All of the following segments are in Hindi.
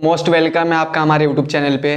मोस्ट वेलकम है आपका हमारे यूट्यूब चैनल पे।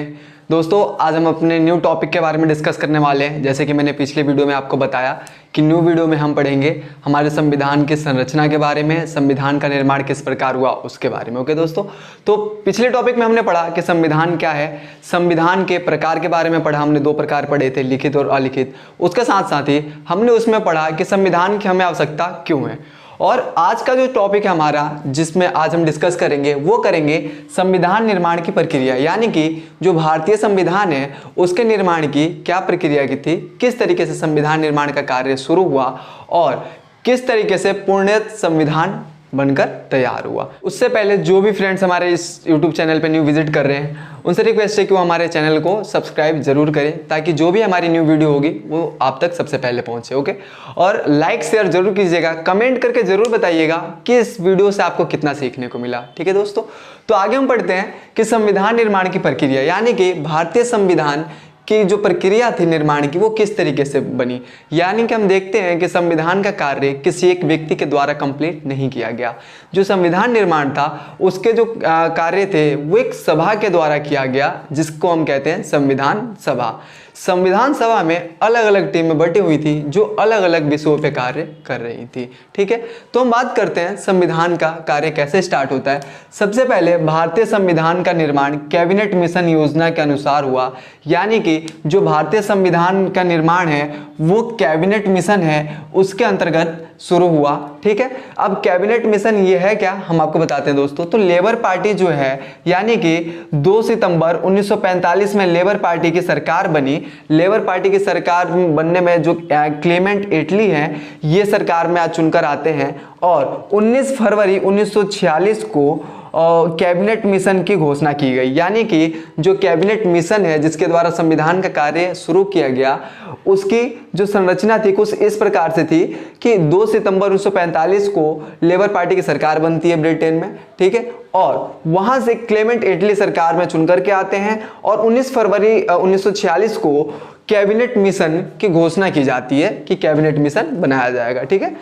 दोस्तों आज हम अपने न्यू टॉपिक के बारे में डिस्कस करने वाले हैं। जैसे कि मैंने पिछले वीडियो में आपको बताया कि न्यू वीडियो में हम पढ़ेंगे हमारे संविधान की संरचना के बारे में, संविधान का निर्माण किस प्रकार हुआ उसके बारे में। ओके दोस्तों, तो पिछले टॉपिक में हमने पढ़ा कि संविधान क्या है, संविधान के प्रकार के बारे में पढ़ा। हमने दो प्रकार पढ़े थे, लिखित और अलिखित। उसके साथ साथ ही हमने उसमें पढ़ा कि संविधान की हमें आवश्यकता क्यों है। और आज का जो टॉपिक है हमारा, जिसमें आज हम डिस्कस करेंगे, वो करेंगे संविधान निर्माण की प्रक्रिया, यानी कि जो भारतीय संविधान है उसके निर्माण की क्या प्रक्रिया की थी, किस तरीके से संविधान निर्माण का कार्य शुरू हुआ और किस तरीके से पूर्णतः संविधान बनकर तैयार हुआ। उससे पहले जो भी फ्रेंड्स हमारे इस YouTube चैनल पे न्यू विजिट कर रहे हैं उनसे रिक्वेस्ट है कि वो हमारे चैनल को सब्सक्राइब जरूर करें, ताकि जो भी हमारी न्यू वीडियो होगी वो आप तक सबसे पहले पहुंचे। ओके, और लाइक शेयर जरूर कीजिएगा, कमेंट करके जरूर बताइएगा कि इस वीडियो से आपको कितना सीखने को मिला। ठीक है दोस्तों, तो आगे हम पढ़ते हैं कि संविधान निर्माण की प्रक्रिया, यानी कि भारतीय संविधान की जो प्रक्रिया थी निर्माण की वो किस तरीके से बनी। यानी कि हम देखते हैं कि संविधान का कार्य किसी एक व्यक्ति के द्वारा कंप्लीट नहीं किया गया। जो संविधान निर्माण था उसके जो कार्य थे वो एक सभा के द्वारा किया गया, जिसको हम कहते हैं संविधान सभा। संविधान सभा में अलग अलग टीमें बटी हुई थी जो अलग अलग विषयों पे कार्य कर रही थी। ठीक है, तो हम बात करते हैं संविधान का कार्य कैसे स्टार्ट होता है। सबसे पहले भारतीय संविधान का निर्माण कैबिनेट मिशन योजना के अनुसार हुआ, यानी कि जो भारतीय संविधान का निर्माण है वो कैबिनेट मिशन है उसके अंतर्गत शुरू हुआ। ठीक है, अब कैबिनेट मिशन ये है क्या, हम आपको बताते हैं दोस्तों। तो लेबर पार्टी जो है, यानी कि 2 सितंबर 1945 में लेबर पार्टी की सरकार बनी। लेबर पार्टी की सरकार बनने में जो क्लेमेंट एटली हैं ये सरकार में चुनकर आते हैं और 19 फरवरी 1946 को कैबिनेट मिशन की घोषणा की गई। यानी कि जो कैबिनेट मिशन है जिसके द्वारा संविधान का कार्य शुरू किया गया, उसकी जो संरचना थी कुछ इस प्रकार से थी कि 2 सितंबर 1945 को लेबर पार्टी की सरकार बनती है ब्रिटेन में। ठीक है, और वहां से क्लेमेंट एटली सरकार में चुनकर के आते हैं और 19 फरवरी 1946 को कैबिनेट मिशन की घोषणा की जाती है कि कैबिनेट मिशन बनाया जाएगा। ठीक है,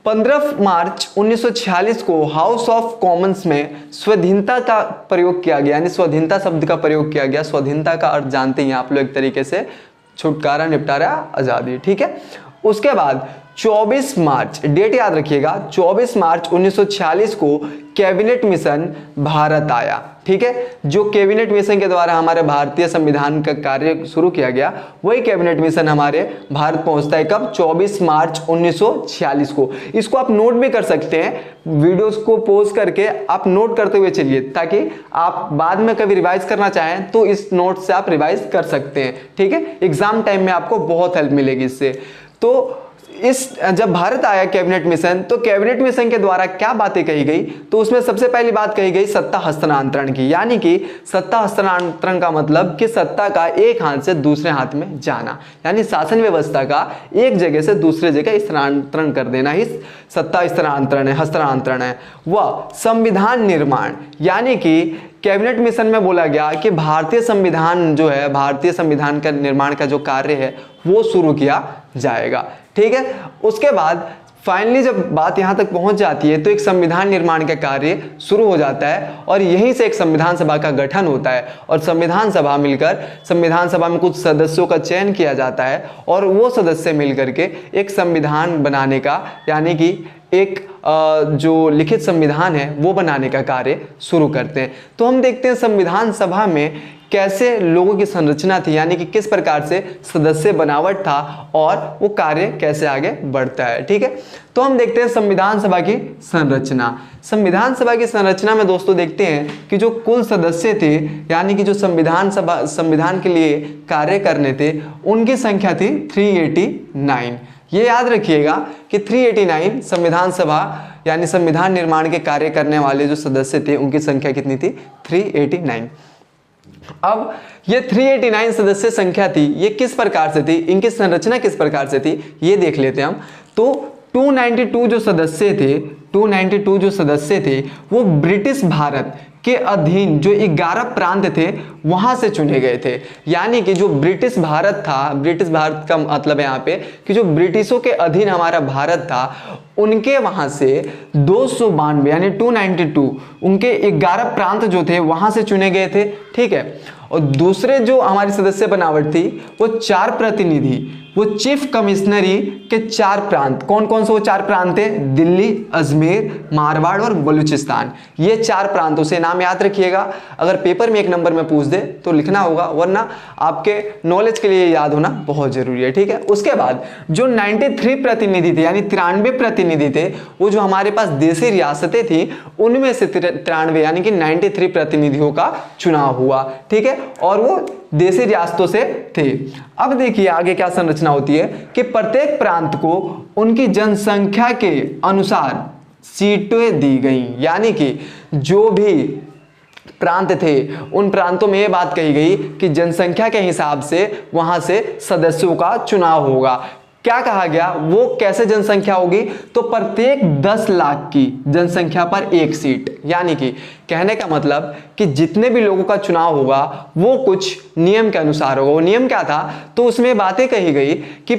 15 मार्च 1946 को हाउस ऑफ कॉमन्स में स्वाधीनता का प्रयोग किया गया, यानी स्वाधीनता शब्द का प्रयोग किया गया। स्वाधीनता का अर्थ जानते हैं आप लोग, एक तरीके से छुटकारा, निपटारा, आजादी। ठीक है, उसके बाद 24 मार्च, डेट याद रखिएगा, 24 मार्च 1946 को कैबिनेट मिशन भारत आया। ठीक है, जो कैबिनेट मिशन के द्वारा हमारे भारतीय संविधान का कार्य शुरू किया गया वही कैबिनेट मिशन हमारे भारत पहुंचता है कब, 24 मार्च 1946 को। इसको आप नोट भी कर सकते हैं, वीडियोस को पॉज करके आप नोट करते हुए चलिए, ताकि आप बाद में कभी रिवाइज करना चाहें तो इस नोट से आप रिवाइज कर सकते हैं। ठीक है, एग्जाम टाइम में आपको बहुत हेल्प मिलेगी इससे। तो जब भारत आया कैबिनेट मिशन, तो कैबिनेट मिशन के द्वारा क्या बातें कही गई, तो उसमें सबसे पहली बात कही गई सत्ता हस्तांतरण की। यानी कि सत्ता हस्तांतरण का मतलब कि सत्ता का एक हाथ से दूसरे हाथ में जाना, यानी शासन व्यवस्था का एक जगह से दूसरे जगह स्थानांतरण कर देना ही सत्ता हस्तांतरण है। वह संविधान निर्माण, यानी कि कैबिनेट मिशन में बोला गया कि भारतीय संविधान जो है, भारतीय संविधान का निर्माण का जो कार्य है वो शुरू किया जाएगा। ठीक है, उसके बाद फाइनली जब बात यहां तक पहुंच जाती है तो एक संविधान निर्माण का कार्य शुरू हो जाता है और यहीं से एक संविधान सभा का गठन होता है और संविधान सभा मिलकर, संविधान सभा में कुछ सदस्यों का चयन किया जाता है और वो सदस्य मिलकर के एक संविधान बनाने का, यानी कि एक जो लिखित संविधान है वो बनाने का कार्य शुरू करते हैं। तो हम देखते हैं संविधान सभा में कैसे लोगों की संरचना थी, यानी कि किस प्रकार से सदस्य बनावट था और वो कार्य कैसे आगे बढ़ता है। ठीक है, तो हम देखते हैं संविधान सभा की संरचना। संविधान सभा की संरचना में दोस्तों देखते हैं कि जो कुल सदस्य थे, यानी कि जो संविधान के लिए कार्य करने थे, उनकी संख्या थी 389। ये याद रखिएगा कि 389 संविधान सभा यानी संविधान निर्माण के कार्य करने वाले जो सदस्य थे उनकी संख्या कितनी थी, 389। अब ये 389 सदस्य संख्या थी, ये किस प्रकार से थी, इनकी संरचना किस प्रकार से थी ये देख लेते हैं हम। तो 292 जो सदस्य थे वो ब्रिटिश भारत के अधीन जो 11 प्रांत थे वहां से चुने गए थे। यानी कि जो ब्रिटिश भारत था, ब्रिटिश भारत का मतलब है यहाँ पे कि जो ब्रिटिशों के अधीन हमारा भारत था उनके वहां से 292 यानी 292 उनके 11 प्रांत जो थे वहां से चुने गए थे, ठीक है। और दूसरे जो हमारी सदस्य बनावट थी वो 4 प्रतिनिधि, वो चीफ कमिश्नरी के 4 प्रांत, कौन कौन से वो 4 प्रांत थे? दिल्ली, अजमेर, मारवाड़ और बलूचिस्तान। ये 4 प्रांतों से नाम याद रखिएगा। अगर पेपर में 1 नंबर में पूछ दे तो लिखना होगा, वरना आपके नॉलेज के लिए याद होना बहुत जरूरी है, ठीक है। उसके बाद जो 93 प्रतिनिधि थे यानी 93 प्रतिनिधि थे, वो जो हमारे पास देशी रियासतें थी उनमें से 93 यानी कि 93 प्रतिनिधियों का चुनाव हुआ, ठीक है, और वो देशी रियासतों से थे। अब देखिए आगे क्या संरचना होती है कि प्रत्येक प्रांत को उनकी जनसंख्या के अनुसार सीटें दी गई, यानी कि जो भी प्रांत थे उन प्रांतों में यह बात कही गई कि जनसंख्या के हिसाब से वहां से सदस्यों का चुनाव होगा। क्या कहा गया, वो कैसे जनसंख्या होगी? तो प्रत्येक 10 लाख की जनसंख्या पर 1 सीट, यानी कि कहने का मतलब कि जितने भी लोगों का चुनाव होगा वो कुछ नियम के अनुसार होगा। वो नियम क्या था? तो उसमें बातें कही गई कि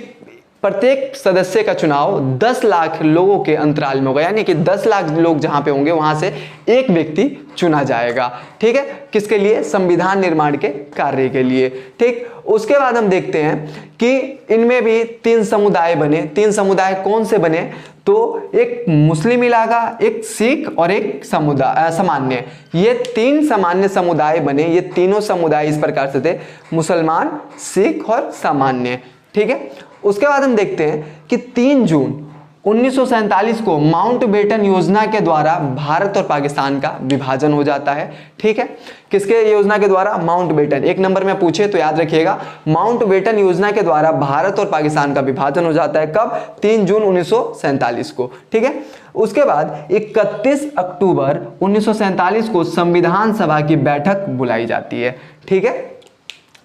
प्रत्येक सदस्य का चुनाव 10 लाख लोगों के अंतराल में होगा, यानी कि 10 लाख लोग जहां पे होंगे वहां से एक व्यक्ति चुना जाएगा, ठीक है। किसके लिए? संविधान निर्माण के कार्य के लिए, ठीक। उसके बाद हम देखते हैं कि इनमें भी 3 समुदाय बने। 3 समुदाय कौन से बने? तो एक मुस्लिम इलाका, एक सिख और एक समुदाय सामान्य। ये 3 सामान्य समुदाय बने। ये तीनों समुदाय इस प्रकार से थे, मुसलमान, सिख और सामान्य, ठीक है। उसके बाद हम देखते हैं कि 3 जून 1947 को माउंटबेटन योजना के द्वारा भारत और पाकिस्तान का विभाजन हो जाता है, ठीक है। किसके योजना के द्वारा? माउंटबेटन। 1 नंबर में पूछे तो याद रखिएगा, माउंटबेटन योजना के द्वारा भारत और पाकिस्तान का विभाजन हो जाता है। कब? 3 जून 1947 को, ठीक है। उसके बाद 31 अक्टूबर 1947 को संविधान सभा की बैठक बुलाई जाती है, ठीक है।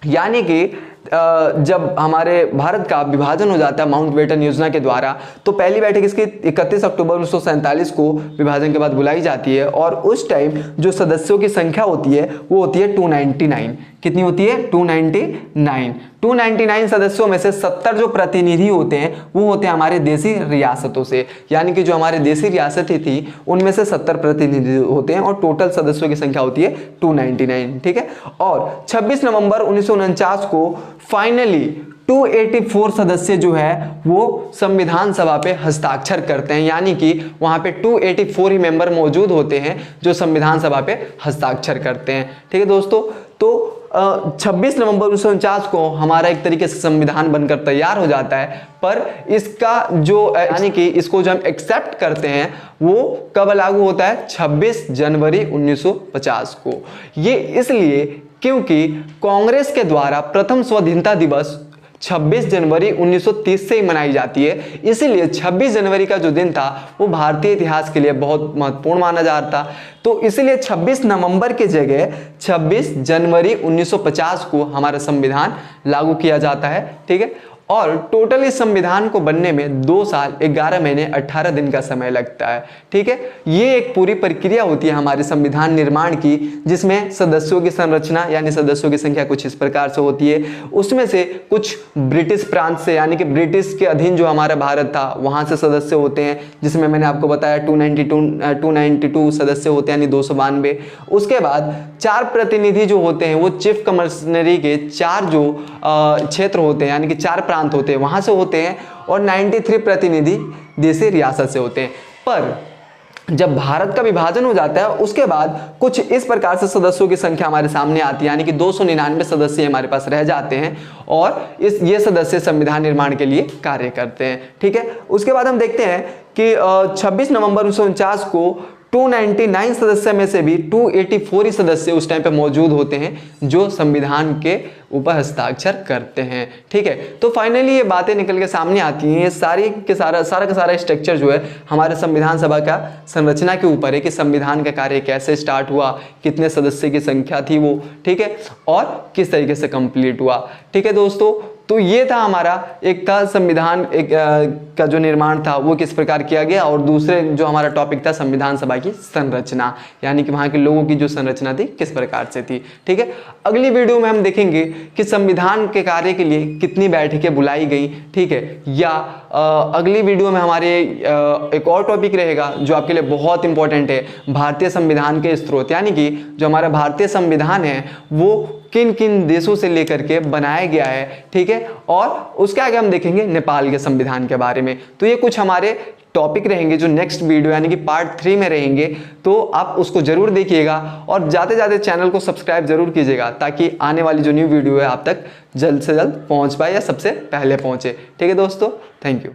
यानी कि जब हमारे भारत का विभाजन हो जाता है माउंटबेटन योजना के द्वारा, तो पहली बैठक इसकी 31 अक्टूबर 1947 को विभाजन के बाद बुलाई जाती है। और उस टाइम जो सदस्यों की संख्या होती है वो होती है 299। कितनी होती है? 299। 299 सदस्यों में से 70 जो प्रतिनिधि होते हैं वो होते हैं हमारे देशी रियासतों से, यानी कि जो हमारे देशी रियासतें थी उनमें से 70 प्रतिनिधि होते हैं और टोटल सदस्यों की संख्या होती है 299, ठीक है। और 26 नवंबर 1949 को फाइनली 284 सदस्य जो है वो संविधान सभा पे हस्ताक्षर करते हैं, यानी कि वहां पे 284 ही मेंबर मौजूद होते हैं जो संविधान सभा पे हस्ताक्षर करते हैं, ठीक है दोस्तों। तो 26 नवंबर 1949 को हमारा एक तरीके से संविधान बनकर तैयार हो जाता है, पर इसका जो यानी कि इसको जो हम एक्सेप्ट करते हैं वो कब लागू होता है? 26 जनवरी 1950 को। ये इसलिए क्योंकि कांग्रेस के द्वारा प्रथम स्वाधीनता दिवस 26 जनवरी 1930 से ही मनाई जाती है, इसीलिए 26 जनवरी का जो दिन था वो भारतीय इतिहास के लिए बहुत महत्वपूर्ण माना जा रहा था। तो इसीलिए 26 नवंबर की जगह 26 जनवरी 1950 को हमारा संविधान लागू किया जाता है, ठीक है। और टोटल इस संविधान को बनने में 2 साल 11 महीने 18 दिन का समय लगता है, ठीक है। ये एक पूरी प्रक्रिया होती है हमारे संविधान निर्माण की, जिसमें सदस्यों की संरचना यानी सदस्यों की संख्या कुछ इस प्रकार से होती है। उसमें से कुछ ब्रिटिश प्रांत से यानी कि ब्रिटिश के अधीन जो हमारा भारत था वहां से सदस्य होते हैं, जिसमें मैंने आपको बताया 292 सदस्य होते हैं यानी 292। उसके बाद 4 प्रतिनिधि जो होते हैं वो चीफ कमिश्नरी के 4 जो क्षेत्र होते हैं यानी कि 4 प्रांत होते हैं वहां से होते हैं, और 93 प्रतिनिधि देशी रियासत से होते हैं। पर जब भारत का विभाजन हो जाता है उसके बाद कुछ इस प्रकार से सदस्यों की संख्या हमारे सामने आती है, यानी कि 299 सदस्य हमारे पास रह जाते हैं और ये सदस्य संविधान निर्माण के लिए कार्य करते हैं, ठीक है। उसके बाद हम देखते हैं कि 26 नवंबर 1949 को 299 सदस्य में से भी 284 ही सदस्य उस टाइम पे मौजूद होते हैं जो संविधान के ऊपर हस्ताक्षर करते हैं, ठीक है। तो फाइनली ये बातें निकल के सामने आती हैं। ये सारी के सारा का सारा स्ट्रक्चर जो है हमारे संविधान सभा का संरचना के ऊपर है कि संविधान का कार्य कैसे स्टार्ट हुआ, कितने सदस्य की संख्या थी वो, ठीक है, और किस तरीके से कंप्लीट हुआ, ठीक है दोस्तों। तो ये था हमारा, एक था संविधान का जो निर्माण था वो किस प्रकार किया गया, और दूसरे जो हमारा टॉपिक था संविधान सभा की संरचना, यानी कि वहाँ के लोगों की जो संरचना थी किस प्रकार से थी। ठीक है, अगली वीडियो में हम देखेंगे कि संविधान के कार्य के लिए कितनी बैठकें बुलाई गई। ठीक है, या अगली वीडियो में हमारे एक और टॉपिक रहेगा जो आपके लिए बहुत इंपॉर्टेंट है, भारतीय संविधान के स्रोत, यानी कि जो हमारा भारतीय संविधान है वो किन किन देशों से लेकर के बनाया गया है। ठीक है, और उसके आगे हम देखेंगे नेपाल के संविधान के बारे में। तो ये कुछ हमारे टॉपिक रहेंगे जो नेक्स्ट वीडियो यानी कि पार्ट 3 में रहेंगे, तो आप उसको जरूर देखिएगा और जाते जाते चैनल को सब्सक्राइब जरूर कीजिएगा ताकि आने वाली जो न्यू वीडियो है आप तक जल्द से जल्द पहुंच पाए या सबसे पहले पहुंचे। ठीक है दोस्तों, थैंक यू।